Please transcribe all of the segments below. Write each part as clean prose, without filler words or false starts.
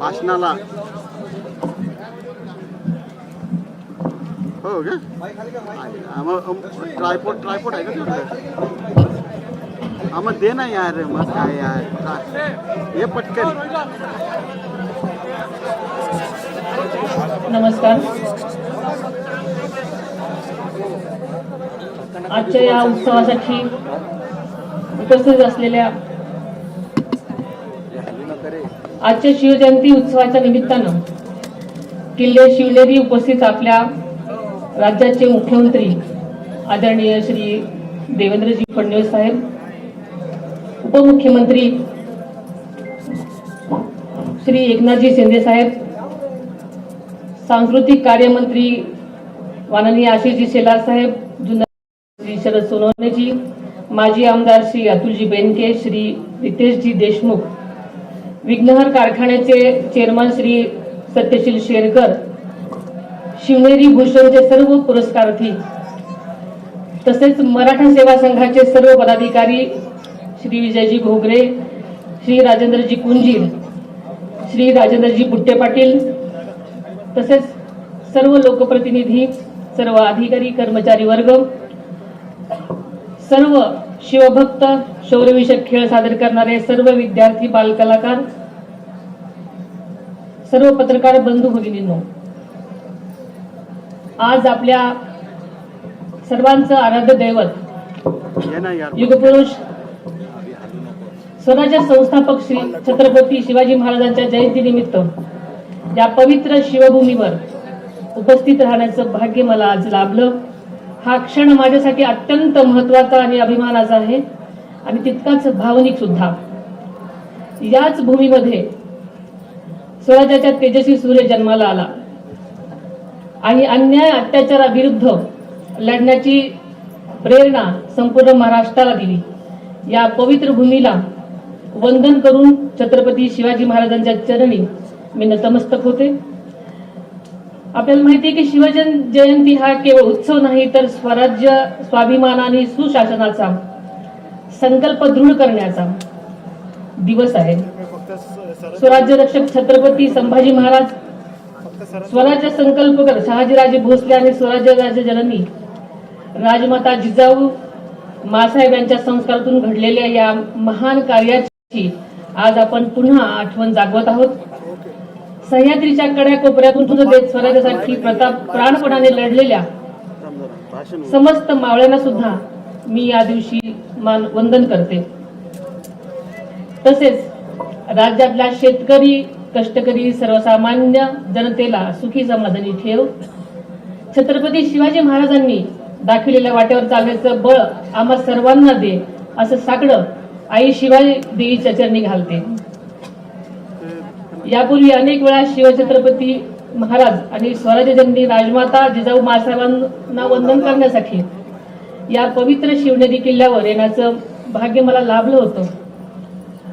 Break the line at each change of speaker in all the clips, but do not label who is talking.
भाषणाला हो का ट्रायपॉड आहे का तुझ्याकडे? मग दे ना यार, मग काय यार, हे पटकन.
नमस्कार. आजच्या या उत्सवासाठी उपस्थित असलेल्या आजच्या शिवजयंती उत्सवाच्या निमित्तानं किल्ले शिवनेरी उपस्थित आपल्या राज्याचे मुख्यमंत्री आदरणीय श्री देवेंद्रजी फडणवीस साहेब, उपमुख्यमंत्री श्री एकनाथजी शिंदे साहेब, सांस्कृतिक कार्यमंत्री माननीय आशिषजी शेलार साहेब, जुन्नर श्री शरद सोनवणेजी, माजी आमदार श्री अतुलजी बेनके, श्री रितेशजी देशमुख, विघ्नहर कारखान्याचे चेअरमन श्री सत्यशील शेरकर, शिवनेरी भूषणचे सर्व पुरस्कारार्थी, तसेच मराठा सेवा संघाचे सर्व पदाधिकारी श्री विजयजी घोगरे, श्री राजेंद्रजी कुंजीर, श्री राजेंद्रजी बुट्टे पाटील, तसेच सर्व लोकप्रतिनिधी, सर्व अधिकारी कर्मचारी वर्ग, सर्व शिवभक्त, शौर्यविषयक खेळ सादर करणारे सर्व विद्यार्थी, बालकलाकार, सर्व पत्रकार बंधू भगिनींनो, आज आपल्या सर्वांचं आराध्य दैवत युगपुरुष स्वराज्य संस्थापक श्री छत्रपती शिवाजी महाराजांच्या जयंतीनिमित्त या पवित्र शिवभूमीवर उपस्थित राहण्याचं भाग्य मला आज लाभलं. हा क्षण माझ्यासाठी अत्यंत महत्वाचा आणि अभिमानाचा आहे आणि तितकाच भावनिक सुद्धा. याच भूमीमध्ये स्वराज्याच्या तेजस्वी सूर्य जन्माला आला आणि अन्याय अत्याचाराविरुद्ध लढण्याची प्रेरणा संपूर्ण महाराष्ट्राला दिली. या पवित्र भूमीला वंदन करून छत्रपती शिवाजी महाराजांच्या चरणी मी नतमस्तक होते. आपल्याला माहिती आहे की शिवजयंती हा केवळ उत्सव नाही, तर स्वराज्य, स्वाभिमान आणि सुशासनाचा संकल्प दृढ करण्याचा दिवस आहे. स्वराज्य रक्षक छत्रपती संभाजी महाराज, स्वराज्य संकल्पकर शहाजीराजे भोसले आणि स्वराज्य राज्य जननी राजमाता जिजाऊ मासाहेब यांच्या संस्कारातून घडलेल्या या महान कार्याची आज आपण पुन्हा आठवण जागवत आहोत. सह्याद्रीच्या कड्या कोपऱ्यातून देत स्वराज्यासाठी प्राणपणाने लढलेल्या समस्त मावळ्यांना सुद्धा मी या दिवशी वंदन करते. तसेच राज्यातल्या शेतकरी, कष्टकरी, सर्वसामान्य जनतेला सुखी समाधानी ठेव. छत्रपती शिवाजी महाराजांनी दाखविलेल्या वाटेवर चालण्याचं बळ आम्हा सर्वांना दे, असं साकडं आई शिवाजी देवीच्या चरणी घालते. यापूर्वी अनेक वेळा शिवछत्रपती महाराज आणि स्वराज्य जननी राजमाता जिजाऊ मासाहेबांना वंदन करण्यासाठी या पवित्र शिवनेरी किल्ल्यावर येण्याचं भाग्य मला लाभलं होतं.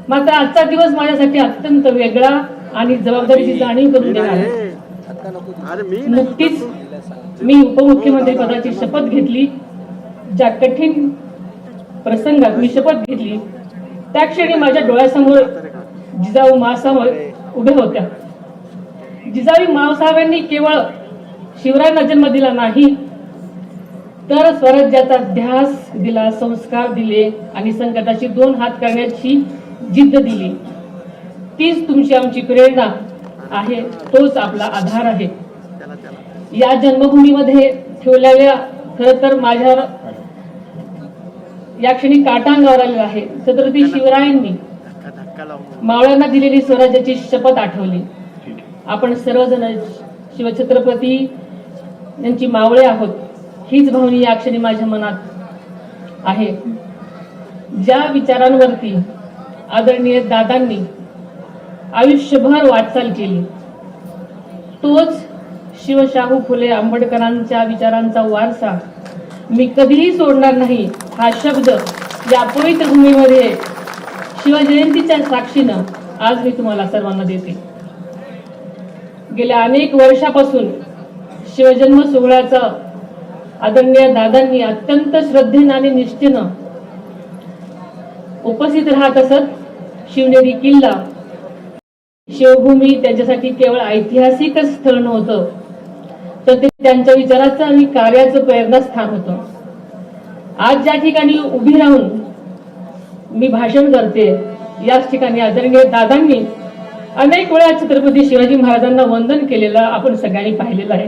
मात्र आजचा दिवस माझ्यासाठी अत्यंत वेगळा आणि जबाबदारीची जाणीव करून देणार. नुकतीच मी उपमुख्यमंत्री पदाची शपथ घेतली. ज्या कठीण प्रसंगात मी शपथ घेतली त्या क्षणी माझ्या डोळ्यासमोर जिजाऊ मासाहेब उभे होत्या. जिजाऊ मासाहेबांनी केवळ शिवरायांना जन्म दिला नाही, तर स्वराज्याचा ध्यास दिला, संस्कार दिले आणि संकटाची दोन हात करण्याची जिद्द दिली. तीच तुमची आमची प्रेरणा आहे, तोच आपला आधार आहे. या जन्मभूमीमध्ये ठेवलेल्या खरं तर माझ्यावर या क्षणी काटा अंगावर आलेला आहे. छत्रपती शिवरायांनी मावळ्यांना दिलेली स्वराज्याची शपथ आठवली. आपण सर्वजण शिवछत्रपती यांची मावळे आहोत, हीच भावना या क्षणी माझ्या मनात आहे. ज्या विचारांवरती आदरणीय दादांनी आयुष्यभर वाटचाल केली, तोच शिवशाहू फुले आंबेडकरांच्या विचारांचा वारसा मी कधीही सोडणार नाही, हा शब्द या पवित्र भूमीमध्ये शिवजयंतीच्या साक्षीनं आज मी तुम्हाला सर्वांना देते. गेल्या अनेक वर्षापासून शिवजन्म सोहळ्याचा आदरणीय दादांनी अत्यंत श्रद्धेने आणि निष्ठेनं उपस्थित राहत असत. शिवनेरी किल्ला शिवभूमी त्यांच्यासाठी केवळ ऐतिहासिकच स्थळ नव्हतं, तर ते त्यांच्या विचाराचं आणि कार्याचं प्रेरणास्थान होतं. आज ज्या ठिकाणी उभी राहून मी भाषण करते, याच ठिकाणी आदरणीय दादांनी अनेक वेळा छत्रपती शिवाजी महाराजांना वंदन केलेलं आपण सगळ्यांनी पाहिलेलं आहे.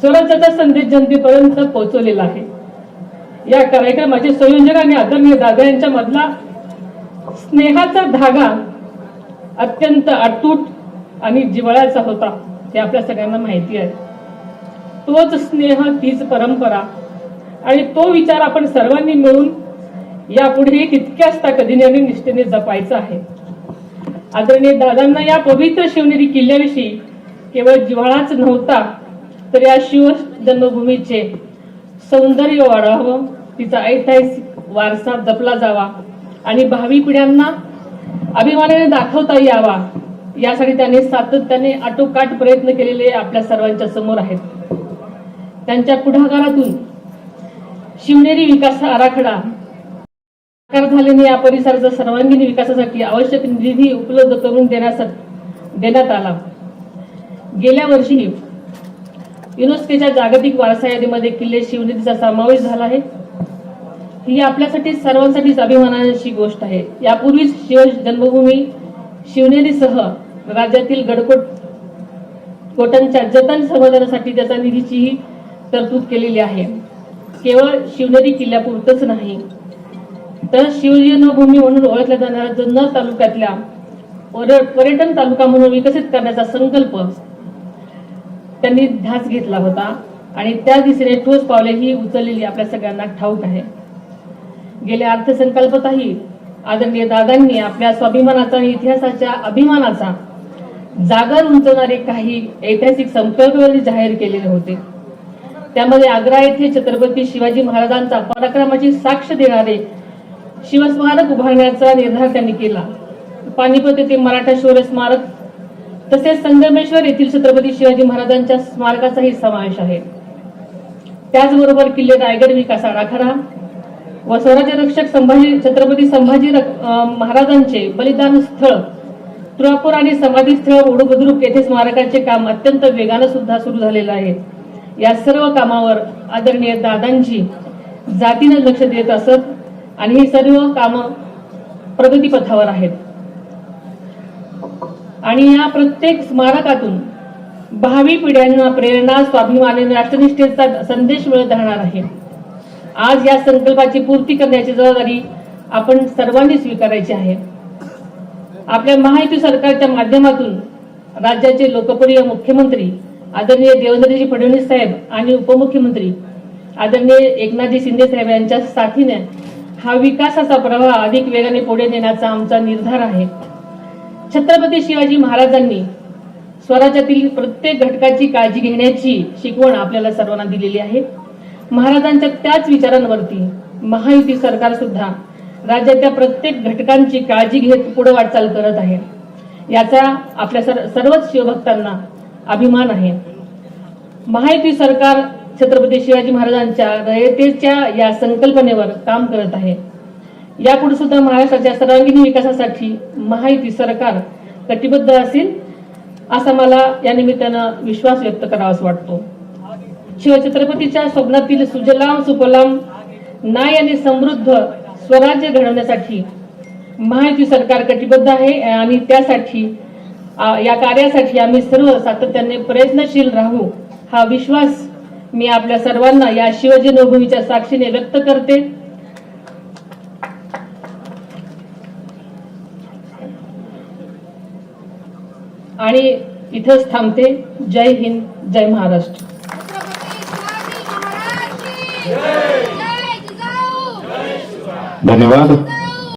स्वराज्याचा संदेश जनतेपर्यंत पोहोचवलेला आहे. या कार्यक्रमाचे संयोजक आणि आदरणीय दादा यांच्या मधला स्नेहाचा धागा अत्यंत अतूट आणि जिव्हाळ्याचा होता, हे आपल्या सगळ्यांना माहिती आहे. तोच स्नेह, तीच परंपरा आणि तो विचार आपण सर्वांनी मिळून यापुढे तितक्याच ताकदीने आणि निष्ठेने जपायचा आहे. आदरणीय दादांना या पवित्र शिवनेरी किल्ल्याविषयी केवळ जिव्हाळाच नव्हता, तर या शिव जन्मभूमीचे सौंदर्य वाढावं, तिचा ऐतिहासिक वारसा जपला जावा आणि भावी पिढ्यांना अभिमानाने दाखवता यावा, यासाठी त्यांनी सातत्याने आटोकाट प्रयत्न केलेले आपल्या सर्वांच्या समोर आहेत. त्यांच्या पुढाकारातून शिवनेरी विकास आराखडा साकार झाल्याने या परिसराच्या सर्वांगीण विकासासाठी आवश्यक निधी उपलब्ध करून देण्यात आला. गेल्या वर्षी युनेस्कोच्या जागतिक वारसा यादीमध्ये किल्ले शिवनेरीचा समावेश झाला आहे. ही आपल्यासाठी सर्वांसाठीच अभिमानाची गोष्ट आहे. यापूर्वीच शिव जन्मभूमी शिवनेरीसह राज्यातील गडकोटांच्या जतन संवर्धनासाठी त्याचा निधीचीही तरतूद केलेली आहे. केवळ शिवनेरी किल्ल्यापुरतच नाही, तर शिवजन्मभूमी म्हणून ओळखल्या जाणाऱ्या जुन्नर तालुक्यातल्या पर्यटन तालुका म्हणून विकसित करण्याचा संकल्प त्यांनी ध्यास घेतला होता आणि त्या दिशेने ठोस पावलेही उचललेली आपल्या सगळ्यांना ठाऊक आहे. गेल्या अर्थसंकल्पातही आदरणीय दादांनी आपल्या स्वाभिमानाचा आणि इतिहासाच्या अभिमानाचा जागर उंचवणारे काही ऐतिहासिक संकल्प जाहीर केलेले होते. त्यामध्ये आग्रा येथे छत्रपती शिवाजी महाराजांचा पराक्रमाची साक्ष देणारे शिवस्मारक उभारण्याचा निर्धार त्यांनी केला. पानिपत येथे मराठा शौर्य स्मारक तसेच संगमेश्वर येथील छत्रपती शिवाजी महाराजांच्या स्मारकाचाही समावेश आहे. त्याचबरोबर किल्ले रायगड विकास आराखडा व स्वराज्य रक्षक छत्रपती संभाजी महाराजांचे बलिदान स्थळ तुळापूर आणि समाधी स्थळ ओढूबुद्रुक येथे स्मारकाचे काम अत्यंत वेगाने सुद्धा सुरू झालेलं आहे. या सर्व कामावर आदरणीय दादांची जातीने लक्ष देत असत आणि ही सर्व कामं प्रगतीपथावर आहेत. आणि या प्रत्येक स्मारकातून भावी पिढ्यांना प्रेरणा, स्वाभिमान आणि राष्ट्रनिष्ठेचा संदेश मिळत राहणार आहे. आज या संकल्पाची पूर्ती करण्याची जबाबदारी आपण सर्वांनी स्वीकारायची आहे. आपल्या महायुती सरकारच्या माध्यमातून राज्याचे लोकप्रिय मुख्यमंत्री आदरणीय देवेंद्रजी फडणवीस साहेब आणि उपमुख्यमंत्री आदरणीय एकनाथजी शिंदे साहेब यांच्या साथीने हा विकासाचा प्रवाह अधिक वेगाने पुढे नेण्याचा आमचा निर्धार आहे. छत्रपती शिवाजी महाराजांनी स्वराज्यातील प्रत्येक घटकाची काळजी घेण्याची शिकवण आपल्याला सर्वांना दिलेली आहे. महाराजांच्या त्याच विचारांवरती महायुती सरकार सुद्धा राज्याच्या प्रत्येक घटकांची काळजी घेत पुढे वाटचाल करत आहे. याचा आपल्या सर्वच शिवभक्तांना अभिमान आहे. महायुती सरकार छत्रपती शिवाजी महाराजांच्या रयतेच्या या संकल्पनेवर काम करत आहे. यापुढे सुद्धा महाराष्ट्राच्या सर्वांगीण विकासासाठी महायुती सरकार कटिबद्ध असेल असा मला या निमित्तानं विश्वास व्यक्त करावासा वाटतो. शिवछत्रपतीच्या स्वप्नातील सुजलाम सुफलाम न्याय आणि समृद्ध स्वराज्य घडवण्यासाठी महायुती सरकार कटिबद्ध आहे आणि त्यासाठी या कार्यासाठी आम्ही सर्व सातत्याने प्रयत्नशील राहू हा विश्वास मी आपल्या सर्वांना या शिवजन्मभूमीच्या साक्षीने व्यक्त करते. आणि इथंच थांबते. जय हिंद, जय महाराष्ट्र.
धन्यवाद.